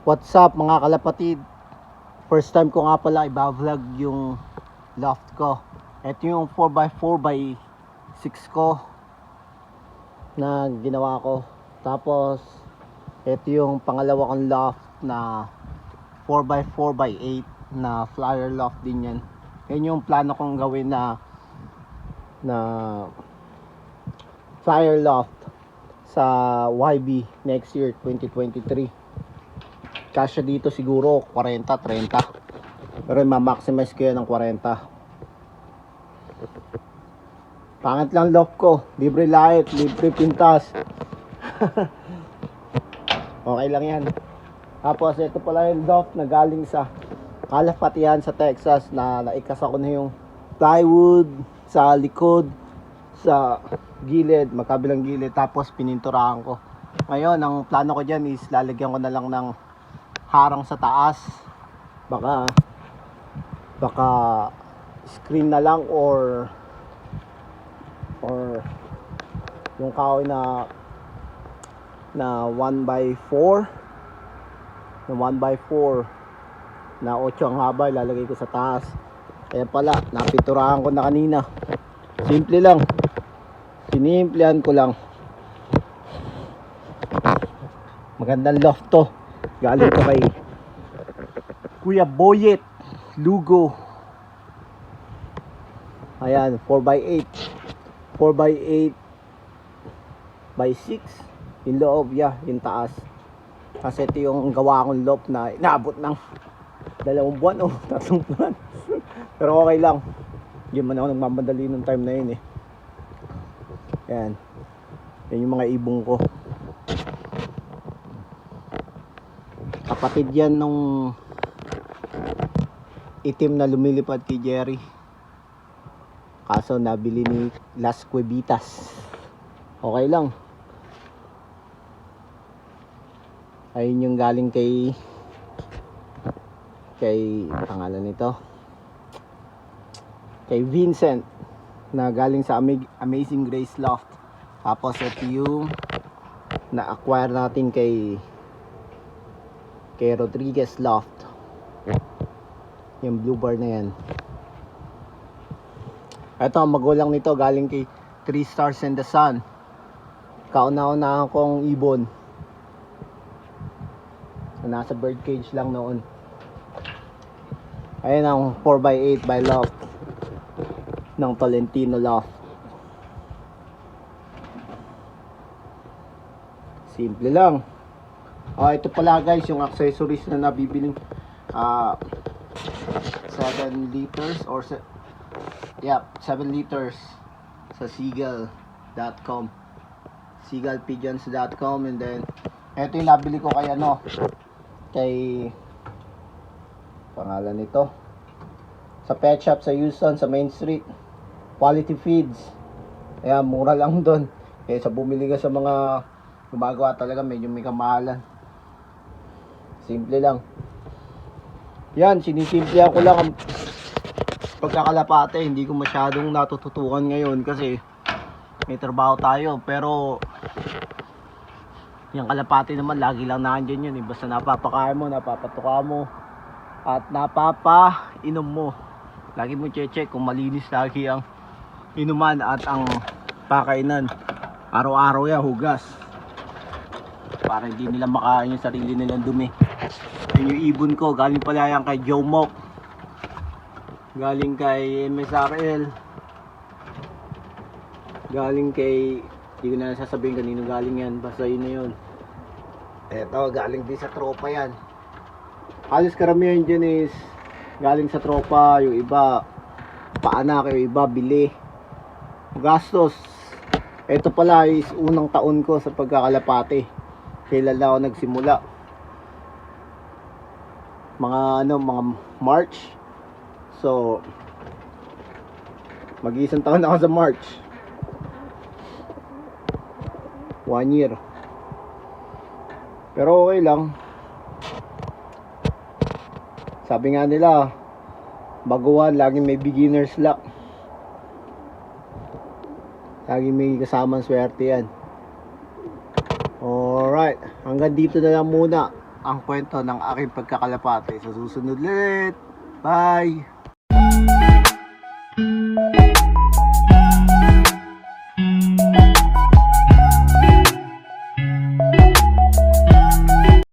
What's up mga kalapatid? First time ko nga pala i-vlog yung loft ko. Ito yung 4x4x6 ko na ginawa ko. Tapos ito yung pangalawa kong loft na 4x4x8 na flyer loft din yan. Yan yung plano kong gawin na flyer loft sa YB next year 2023. Kasya dito siguro 40-30, pero ma-maximize ko yan ng 40. Pangit lang loft ko, libre light, libre pintas. Okay lang yan. Tapos ito pala yung loft na galing sa Kalapatian sa Texas, na naikasa ko na yung plywood sa likod, sa gilid, magkabilang gilid, tapos pininturahan ko. Ngayon ang plano ko dyan is lalagyan ko na lang ng harang sa taas. Baka screen na lang or yung kahoy na 1x4 na 8 ang haba, ilalagay ko sa taas. Kaya pala napinturahan ko na kanina. Simple lang, sinimplehan ko lang. Magandang loft to, galing to kay Kuya Boyet Lugo. Ayan, 4x8 by 6 yung loob, yung taas. Kasi ito yung gawa kong loft na inaabot ng 2 buwan o 3 buwan. Pero okay lang, hindi man ako nagmamadali nung time na yun eh. Ayan, yan yung mga ibong ko. Kapatid yan nung itim na lumilipad kay Jerry, kaso nabili ni Las Cuevitas. Okay lang. Ayun yung galing kay pangalan nito, kay Vincent, na galing sa Amazing Grace Loft. Tapos ito yung na-acquire natin kay Rodriguez Loft, yung blue bar na yan. Ito ang magulang nito, galing kay 3 Stars and the Sun. Kauna-una akong ibon na nasa birdcage lang noon. Ayun ang 4x8 by Loft ng Tolentino Loft. Simple lang. Ito pala guys yung accessories na nabibiling 7 liters or 7 liters sa seagull.com, seagullpigeons.com. And then ito yung nabili ko kay pangalan nito, sa pet shop sa Houston, sa Main Street, Quality Feeds. Ayan, mura lang doon. Kaya sa bumili ka sa mga gumagawa talaga medyo may kamahalan. Simple lang yan, sinisimple ko lang ang pagkakalapate. Hindi ko masyadong natututukan ngayon kasi may trabaho tayo. Pero yung kalapate naman lagi lang nandiyan yun eh. Basta napapakain mo, napapatuka mo, at napapainom mo, lagi mo check kung malinis lagi ang inuman at ang pakainan. Araw-araw yan, hugas, para hindi nila makain yung sarili nilang dumi. Yun yung ibon ko, galing pala yan kay Joe Mock, galing kay MSRL, galing kay, hindi ko na sasabihin kanino galing yan, basta yun na yun. Eto, galing din sa tropa yan. Halos karamihan dyan is galing sa tropa. Yung iba paanak, yung iba bili, gastos. Ito pala is unang taon ko sa pagkakalapate. Kailan lang ako nagsimula, mga March. So mag-isang taon ako sa March, 1 year. Pero okay lang. Sabi nga nila, baguhan laging may beginner's luck, laging may kasamang swerte yan. Alright, hanggang dito na lang muna. ang kwento ng aking pagkakalapate sa susunod ulit. Bye!